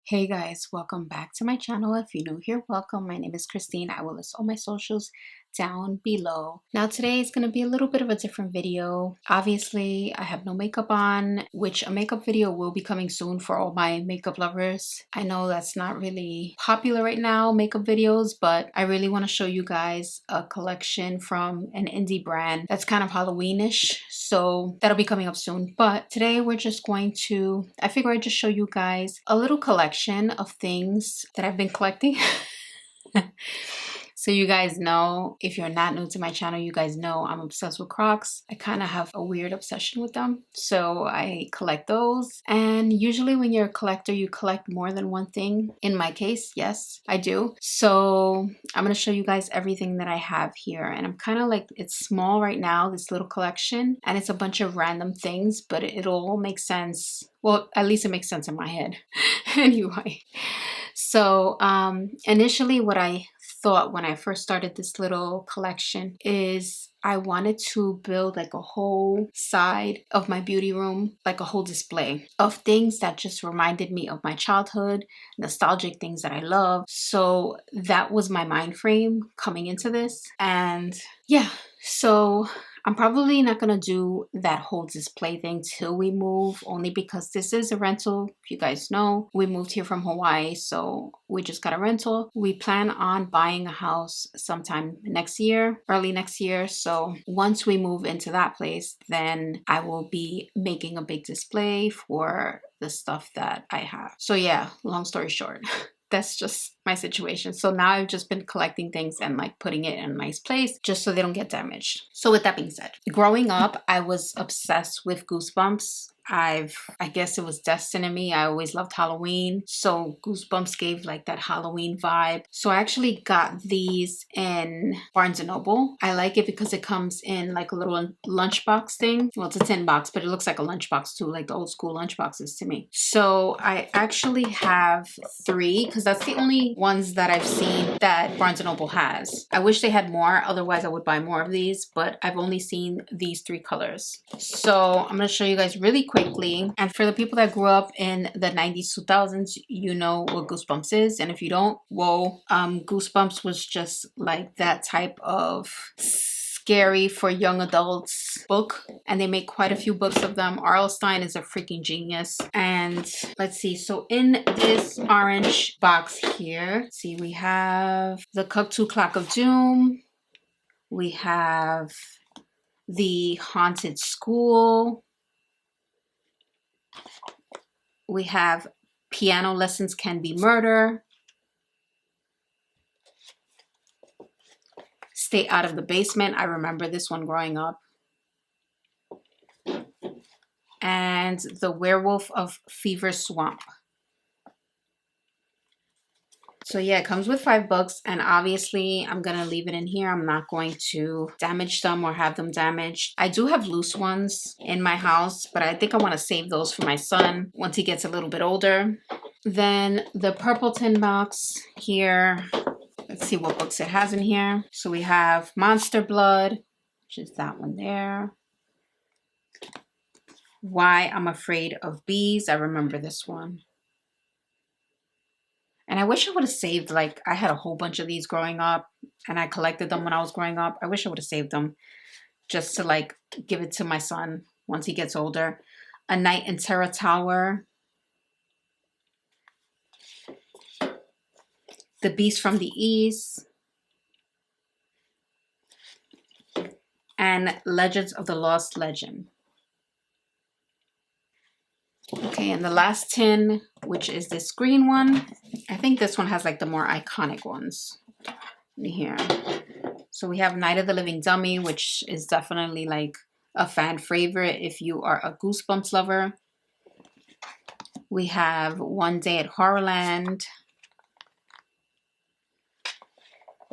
Hey guys, welcome back to my channel. If you're new here, welcome. My name is Christine. I will list all my socials down below. Now today is going to be a little bit of a different video. Obviously, I have no makeup on, which a makeup video will be coming soon for all my makeup lovers. I know that's not really popular right now, makeup videos, but I really want to show you guys a collection from an indie brand that's kind of Halloweenish. So that'll be coming up soon. But today we're just going to, I figure I'd just show you guys a little collection of things that I've been collecting. So you guys know, if you're not new to my channel, you guys know I'm obsessed with Crocs. I kind of have a weird obsession with them. So I collect those. And usually when you're a collector, you collect more than one thing. In my case, yes, I do. So I'm going to show you guys everything that I have here. And I'm kind of like, it's small right now, this little collection. And it's a bunch of random things, but it'll all make sense. Well, at least it makes sense in my head. Anyway. So initially what I thought when I first started this little collection is I wanted to build like a whole side of my beauty room, like a whole display of things that just reminded me of my childhood, nostalgic things that I love. So that was my mind frame coming into this. And yeah, so I'm probably not going to do that whole display thing till we move, only because this is a rental. If you guys know, we moved here from Hawaii, so we just got a rental. We plan on buying a house sometime next year, early next year. So once we move into that place, then I will be making a big display for the stuff that I have. So yeah, long story short. That's just my situation. So now I've just been collecting things and like putting it in a nice place just so they don't get damaged. So with that being said, growing up, I was obsessed with Goosebumps. I guess it was destined in me. I always loved Halloween. So Goosebumps gave like that Halloween vibe. So I actually got these in Barnes & Noble. I like it because it comes in like a little lunchbox thing. Well, it's a tin box, but it looks like a lunchbox too, like the old school lunchboxes to me. So I actually have 3 because that's the only ones that I've seen that Barnes & Noble has. I wish they had more, otherwise I would buy more of these, but I've only seen these 3 colors. So I'm going to show you guys really quickly. And for the people that grew up in the 90s, 2000s, you know what Goosebumps is. And if you don't, whoa, Goosebumps was just like that type of scary for young adults book, and they make quite a few books of them. R.L. Stine is a freaking genius. And let's see, so in this orange box here, see, we have the Cthulhu Clock of Doom, we have the Haunted School, we have Piano Lessons Can Be Murder, Stay Out of the Basement. I remember this one growing up. And The Werewolf of Fever Swamp. So yeah, it comes with 5 books, and obviously I'm gonna leave it in here. I'm not going to damage them or have them damaged. I do have loose ones in my house, but I think I want to save those for my son once he gets a little bit older. Then the purple tin box here. Let's see what books it has in here. So we have Monster Blood, which is that one there. Why I'm Afraid of Bees. I remember this one. And I wish I would have saved, like, I had a whole bunch of these growing up, and I collected them when I was growing up. I wish I would have saved them just to, like, give it to my son once he gets older. A Night in Terror Tower. The Beast from the East. And Legends of the Lost Legend. Okay, and the last tin, which is this green one. I think this one has like the more iconic ones in here. So we have Night of the Living Dummy, which is definitely like a fan favorite if you are a Goosebumps lover. We have One Day at Horrorland.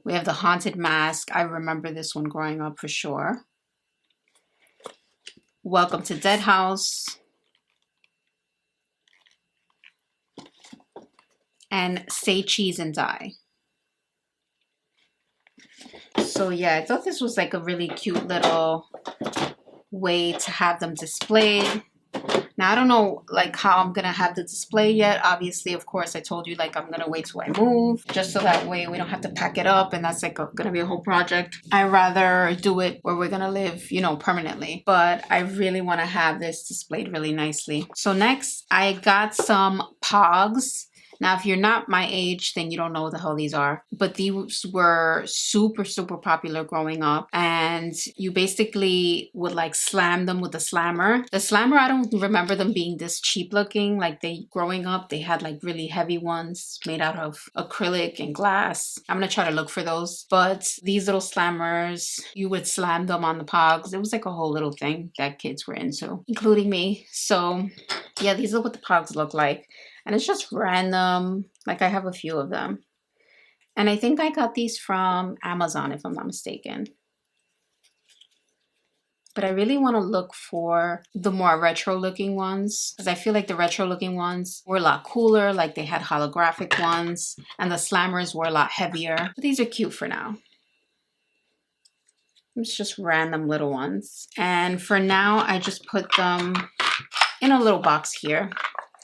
We have The Haunted Mask. I remember this one growing up for sure. Welcome to Dead House. And Say Cheese and Die. So yeah, I thought this was like a really cute little way to have them displayed. Now I don't know like how I'm gonna have the display yet. Obviously, of course, I told you like I'm gonna wait till I move, just so that way we don't have to pack it up, and that's like gonna be a whole project. I'd rather do it where we're gonna live, you know, permanently. But I really want to have this displayed really nicely. So next, I got some Pogs. Now, if you're not my age, then you don't know what the hell these are. But these were super, super popular growing up. And you basically would like slam them with the slammer. The slammer, I don't remember them being this cheap looking. Like growing up, they had like really heavy ones made out of acrylic and glass. I'm going to try to look for those. But these little slammers, you would slam them on the Pogs. It was like a whole little thing that kids were into, including me. So yeah, these are what the Pogs look like. And it's just random. Like I have a few of them. And I think I got these from Amazon, if I'm not mistaken. But I really want to look for the more retro looking ones, because I feel like the retro looking ones were a lot cooler. Like they had holographic ones, and the slammers were a lot heavier. But these are cute for now. It's just random little ones. And for now, I just put them in a little box here,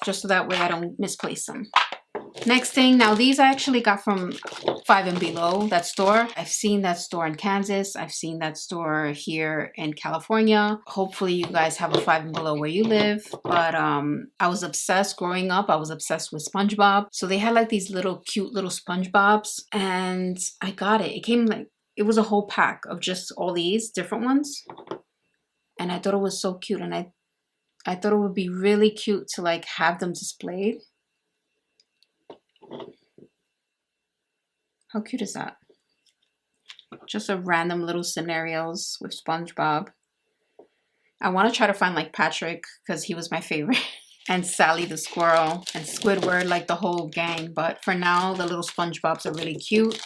just so that way I don't misplace them. Next thing, now these I actually got from Five and Below, that store. I've seen that store in Kansas. I've seen that store here in California. Hopefully you guys have a Five and Below where you live. But I was obsessed growing up. I was obsessed with SpongeBob. So they had like these little cute little SpongeBobs, and I got it. It came like, it was a whole pack of just all these different ones. And I thought it was so cute, and I thought it would be really cute to like have them displayed. How cute is that? Just a random little scenarios with SpongeBob. I want to try to find like Patrick, because he was my favorite. And Sally the squirrel and Squidward, like the whole gang. But for now, the little SpongeBobs are really cute.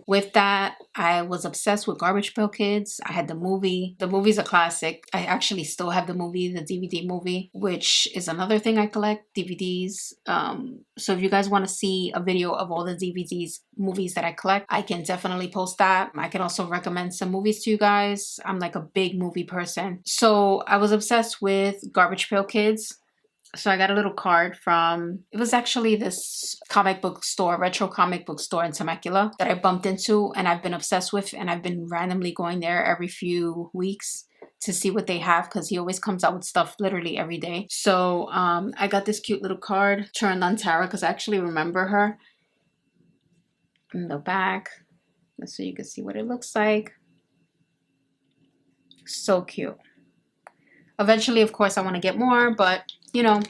With that, I was obsessed with Garbage Pail Kids. I had the movie. The movie's a classic. I actually still have the movie, the DVD movie, which is another thing I collect, DVDs. So if you guys want to see a video of all the DVDs, movies that I collect, I can definitely post that. I can also recommend some movies to you guys. I'm like a big movie person. So I was obsessed with Garbage Pail Kids. So I got a little card from, it was actually this comic book store, retro comic book store in Temecula that I bumped into and I've been obsessed with, and I've been randomly going there every few weeks to see what they have, because he always comes out with stuff literally every day. So I got this cute little card turned on Tara, because I actually remember her. In the back, so you can see what it looks like. So cute. Eventually, of course, I want to get more, but you know,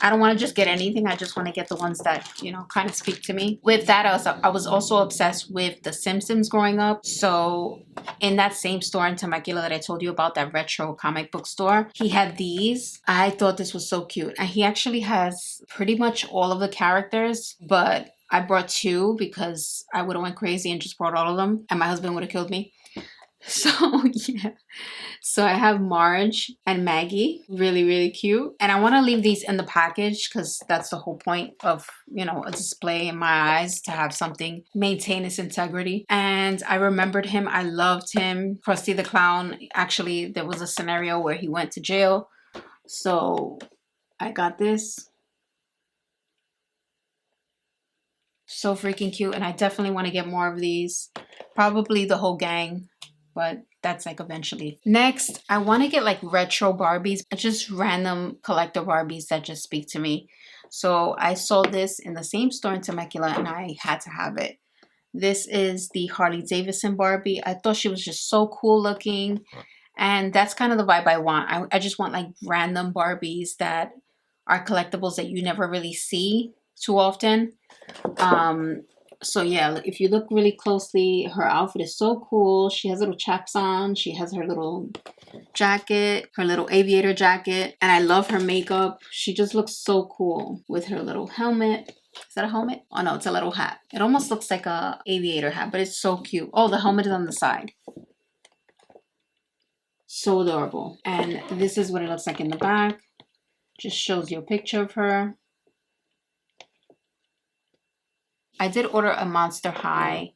I don't want to just get anything. I just want to get the ones that, you know, kind of speak to me. With that, I was also obsessed with The Simpsons growing up. So in that same store in Temecula that I told you about, that retro comic book store, he had these. I thought this was so cute. And he actually has pretty much all of the characters, but I brought two because I would have went crazy and just brought all of them, and my husband would have killed me. So yeah, so I have Marge and Maggie, really, really cute. And I want to leave these in the package, because that's the whole point of, you know, a display in my eyes, to have something maintain its integrity. And I remembered him. I loved him. Krusty the Clown. Actually, there was a scenario where he went to jail. So I got this. So freaking cute. And I definitely want to get more of these. Probably the whole gang, but that's like eventually. Next, I want to get like retro Barbies, just random collector Barbies that just speak to me. So I saw this in the same store in Temecula and I had to have it. This is the Harley Davidson Barbie. I thought she was just so cool looking, and that's kind of the vibe I want. I just want like random Barbies that are collectibles that you never really see too often. So yeah, if you look really closely, her outfit is so cool. She has little chaps on. She has her little jacket, her little aviator jacket. And I love her makeup. She just looks so cool with her little helmet. Is that a helmet? Oh no, it's a little hat. It almost looks like a aviator hat, but it's so cute. Oh, the helmet is on the side. So adorable. And this is what it looks like in the back. Just shows you a picture of her. I did order a Monster High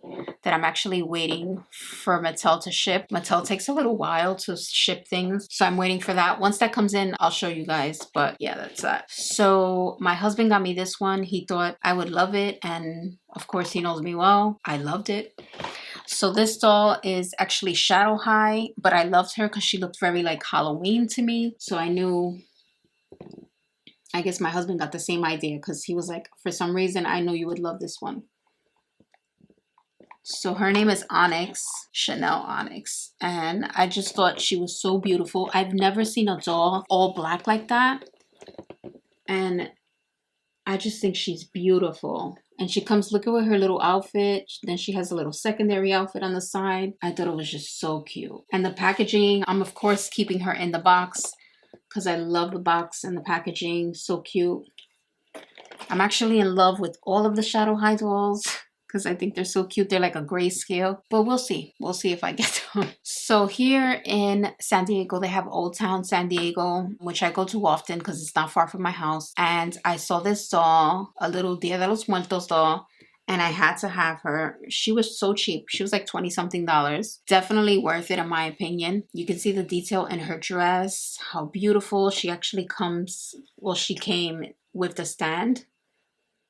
that I'm actually waiting for Mattel to ship. Mattel takes a little while to ship things, so I'm waiting for that. Once that comes in, I'll show you guys. But yeah, that's that. So my husband got me this one. He thought I would love it, and of course he knows me well. I loved it. So this doll is actually Shadow High, but I loved her because she looked very like Halloween to me. So I knew, I guess my husband got the same idea because he was like, for some reason, I know you would love this one. So her name is Onyx, Chanel Onyx. And I just thought she was so beautiful. I've never seen a doll all black like that. And I just think she's beautiful. And she comes looking with her little outfit. Then she has a little secondary outfit on the side. I thought it was just so cute. And the packaging, I'm of course keeping her in the box because I love the box and the packaging. So cute. I'm actually in love with all of the Shadow High dolls because I think they're so cute. They're like a grayscale, but we'll see. We'll see if I get them. So here in San Diego, they have Old Town San Diego, which I go to often because it's not far from my house. And I saw this doll, a little Dia de los Muertos doll, and I had to have her. She was so cheap. She was like 20 something dollars. Definitely worth it in my opinion. You can see the detail in her dress, how beautiful. She actually comes, well, she came with the stand.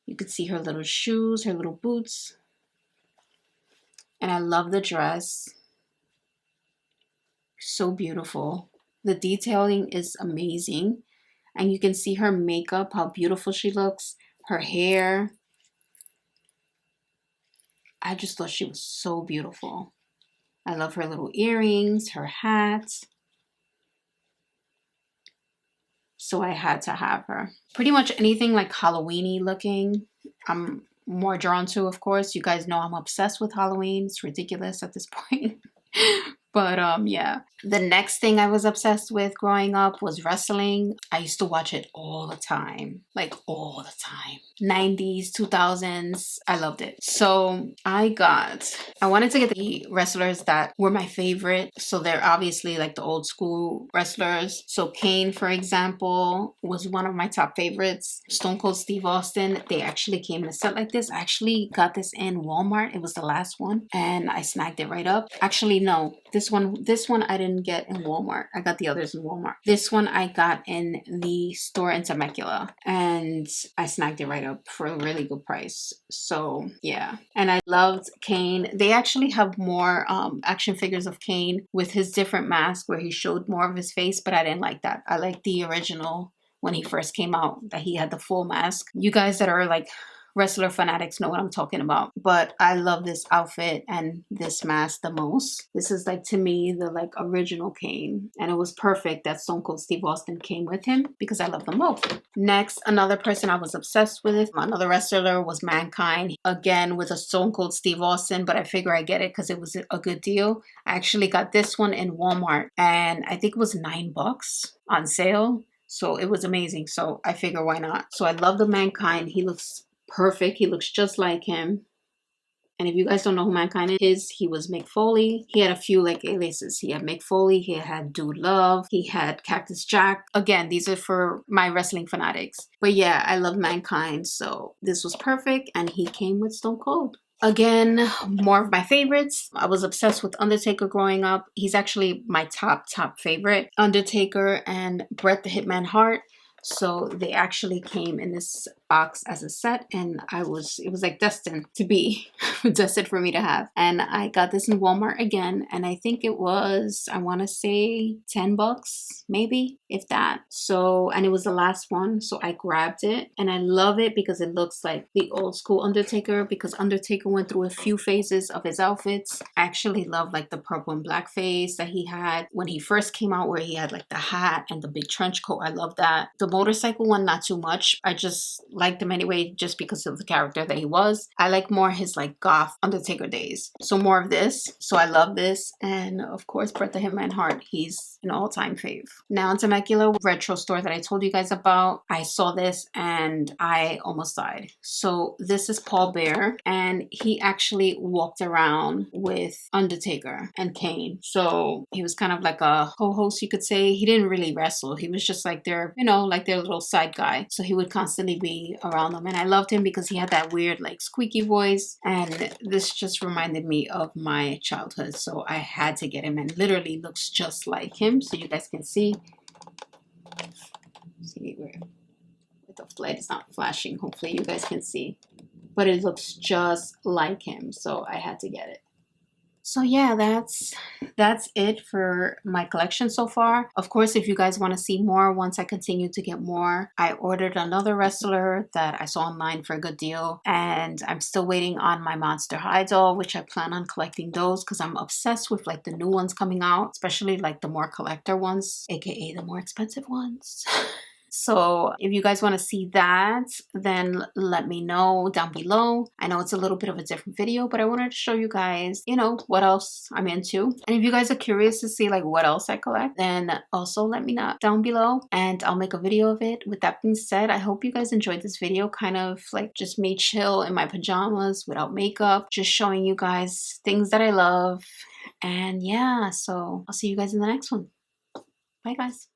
You could see her little shoes, her little boots. And I love the dress. So beautiful. The detailing is amazing. And you can see her makeup, how beautiful she looks. Her hair. I just thought she was so beautiful. I love her little earrings, her hat. So I had to have her. Pretty much anything like Halloween-y looking, I'm more drawn to, of course. You guys know I'm obsessed with Halloween. It's ridiculous at this point. But yeah. The next thing I was obsessed with growing up was wrestling. I used to watch it all the time. Like all the time. 90s, 2000s. I loved it. So I wanted to get the wrestlers that were my favorite. So they're obviously like the old school wrestlers. So Kane, for example, was one of my top favorites. Stone Cold Steve Austin. They actually came in a set like this. I actually got this in Walmart. It was the last one. And I snagged it right up. Actually, no. This one I didn't get in Walmart. I got the others in Walmart. This one I got in the store in Temecula, and I snagged it right up for a really good price. So yeah, and I loved Kane. They actually have more action figures of Kane with his different mask where he showed more of his face, but I didn't like that. I like the original when he first came out, that he had the full mask. You guys that are like wrestler fanatics know what I'm talking about. But I love this outfit and this mask the most. This is like, to me, the like original Kane. And it was perfect that Stone Cold Steve Austin came with him because I love them both. Next, another person I was obsessed with, another wrestler, was Mankind. Again, with a Stone Cold Steve Austin, but I figure I get it because it was a good deal. I actually got this one in Walmart and I think it was $9 on sale. So it was amazing. So I figure why not? So I love the Mankind. He looks perfect. He looks just like him. And if you guys don't know who Mankind is, he was Mick Foley. He had a few like aliases. He had Mick Foley, he had Dude Love, he had Cactus Jack. Again, these are for my wrestling fanatics. But yeah, I love Mankind. So this was perfect. And he came with Stone Cold. Again, more of my favorites. I was obsessed with Undertaker growing up. He's actually my top favorite. Undertaker and Bret the Hitman Hart. So they actually came in this box as a set, and it was like destined to be, destined for me to have. And I got this in Walmart again, and I think it was, I want to say $10, maybe, if that. So, and it was the last one, so I grabbed it, and I love it because it looks like the old school Undertaker, because Undertaker went through a few phases of his outfits. I actually love like the purple and black phase that he had when he first came out, where he had like the hat and the big trench coat. I love that. The motorcycle one, not too much. I just liked him anyway, just because of the character that he was. I like more his like goth Undertaker days. So more of this. So I love this. And of course, Bret the Hitman Hart. He's an all-time fave. Now in Temecula, retro store that I told you guys about, I saw this and I almost died. So this is Paul Bear, and he actually walked around with Undertaker and Kane. So he was kind of like a co-host, you could say. He didn't really wrestle. He was just like their, you know, like their little side guy. So he would constantly be be around them. And I loved him because he had that weird like squeaky voice, and this just reminded me of my childhood, so I had to get him, and literally looks just like him. So you guys can see where the light is not flashing. Hopefully you guys can see, but it looks just like him, so I had to get it. So yeah, that's it for my collection so far. Of course, if you guys want to see more, once I continue to get more, I ordered another wrestler that I saw online for a good deal, and I'm still waiting on my Monster High doll, which I plan on collecting those because I'm obsessed with like the new ones coming out, especially like the more collector ones, aka the more expensive ones. So if you guys want to see that, then let me know down below. I know it's a little bit of a different video, but I wanted to show you guys, you know, what else I'm into. And if you guys are curious to see like what else I collect, then also let me know down below and I'll make a video of it. With that being said, I hope you guys enjoyed this video, kind of like just me chill in my pajamas without makeup, just showing you guys things that I love. And yeah, so I'll see you guys in the next one. Bye guys.